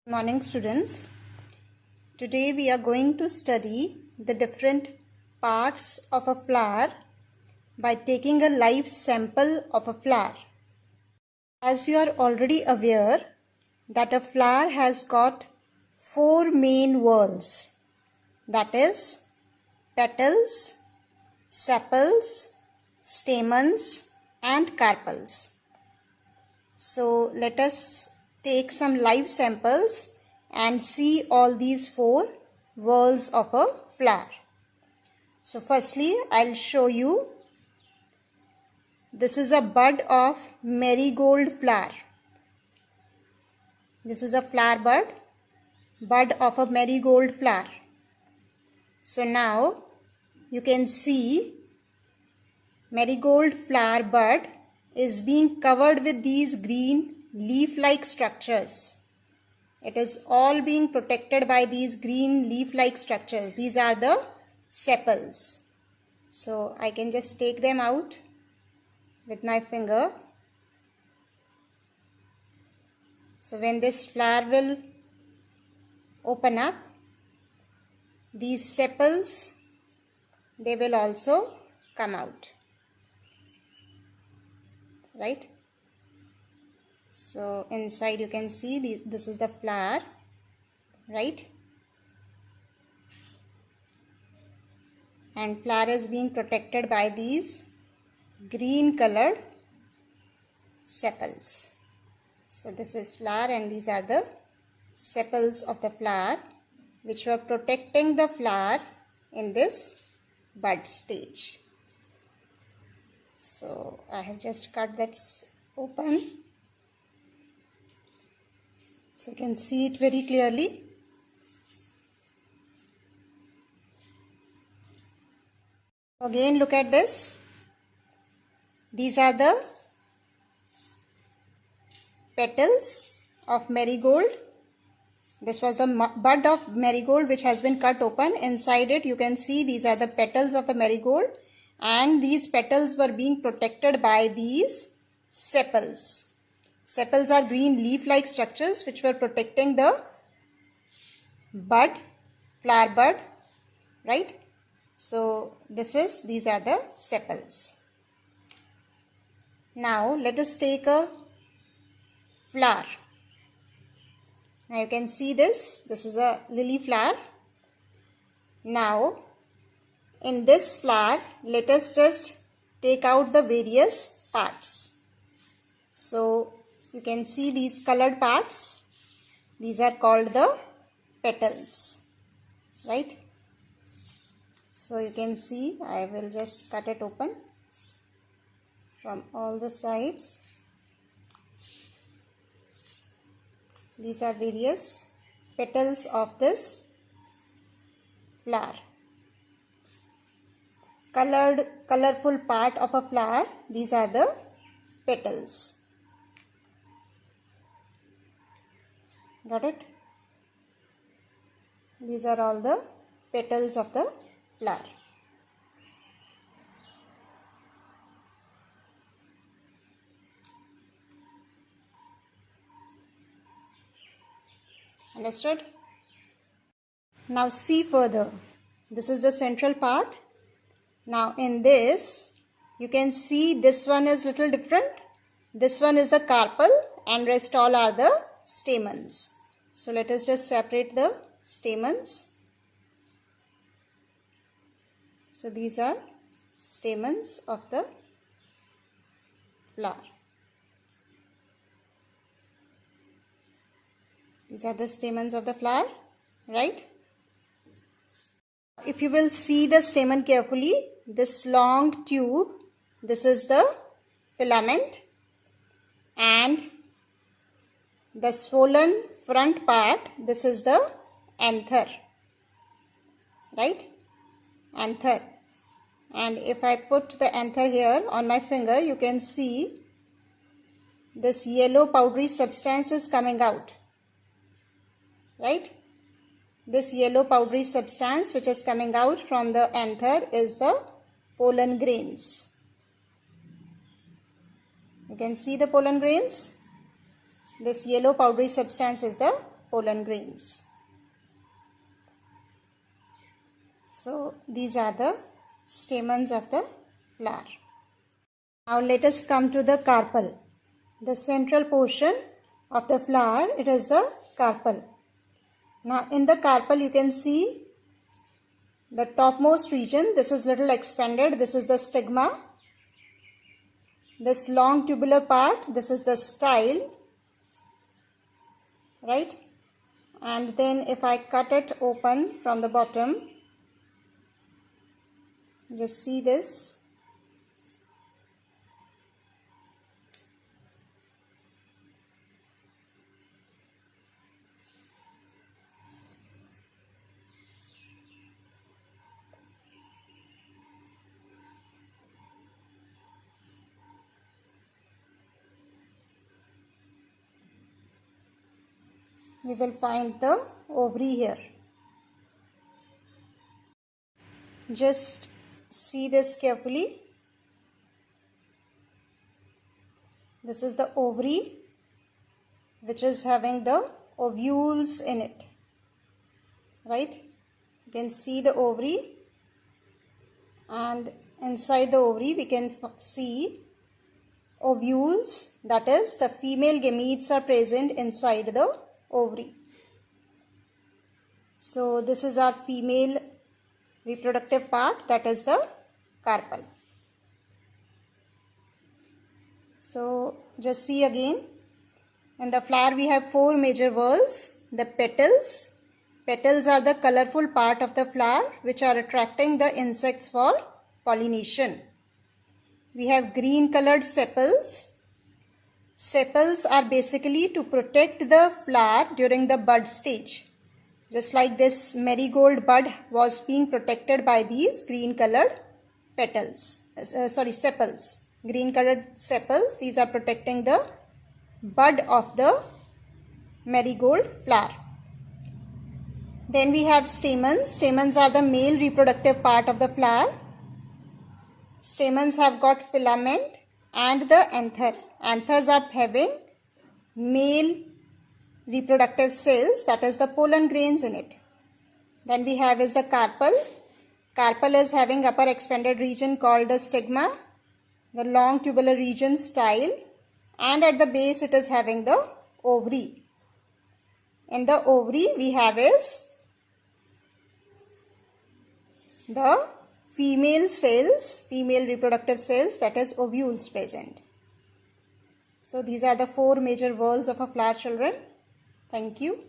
Good morning, students. Today we are going to study the different parts of a flower by taking a live sample of a flower. As you are already aware that a flower has got four main whorls, that is petals, sepals, stamens and carpels. So let us take some live samples and see all these four whorls of a flower. So firstly, I'll show you. This is a bud of marigold flower. This is a flower bud of a marigold flower. So now you can see marigold flower bud is being covered with these green leaf-like structures. It is all being protected by these green leaf-like structures. These are the sepals. So I can just take them out with my finger. So when this flower will open up, these sepals, they will also come out. Right? So inside you can see this is the flower, right? And flower is being protected by these green colored sepals. So this is flower and these are the sepals of the flower which were protecting the flower in this bud stage. So I have just cut that open. So you can see it very clearly. Again, look at this. These are the petals of marigold. This was the bud of marigold which has been cut open. Inside it you can see these are the petals of the marigold, and these petals were being protected by these sepals. Sepals are green leaf-like structures which were protecting the bud, flower bud, right? So these are the sepals. Now let us take a flower. Now you can see this is a lily flower. Now in this flower, let us just take out the various parts. So you can see these colored parts. These are called the petals, right? So you can see, I will just cut it open from all the sides. These are various petals of this flower. Colorful part of a flower, these are the petals. Got it? These are all the petals of the flower. Understood? Now see further. This is the central part. Now in this, you can see this one is little different. This one is the carpel and rest all are the stamens. So let us just separate the stamens. So these are stamens of the flower. These are the stamens of the flower, right? If you will see the stamen carefully, this long tube, this is the filament, and the swollen front part, this is the anther, right? Anther. And if I put the anther here on my finger, you can see this yellow powdery substance is coming out, right? This yellow powdery substance which is coming out from the anther is the pollen grains. You can see the pollen grains. This yellow powdery substance is the pollen grains. So these are the stamens of the flower. Now let us come to the carpel. The central portion of the flower, it is the carpel. Now in the carpel you can see the topmost region. This is little expanded. This is the stigma. This long tubular part, this is the style, right? And then if I cut it open from the bottom, just see this. We will find the ovary here. Just see this carefully. This is the ovary, which is having the ovules in it, right? You can see the ovary, and inside the ovary we can see ovules, that is the female gametes are present inside the ovary. So this is our female reproductive part, that is the carpel. So just see again, in the flower we have four major whorls. The petals. Petals are the colorful part of the flower which are attracting the insects for pollination. We have green colored sepals. Sepals are basically to protect the flower during the bud stage. Just like this marigold bud was being protected by these green colored petals. Sepals. Green colored sepals, these are protecting the bud of the marigold flower. Then we have stamens. Stamens are the male reproductive part of the flower. Stamens have got filament and the anther. Anthers are having male reproductive cells, that is the pollen grains in it. Then we have is the carpel. Carpel is having upper expanded region called the stigma, the long tubular region style, and at the base it is having the ovary. In the ovary we have is the female cells, female reproductive cells, that is ovules present. So these are the four major whorls of a flower, children. Thank you.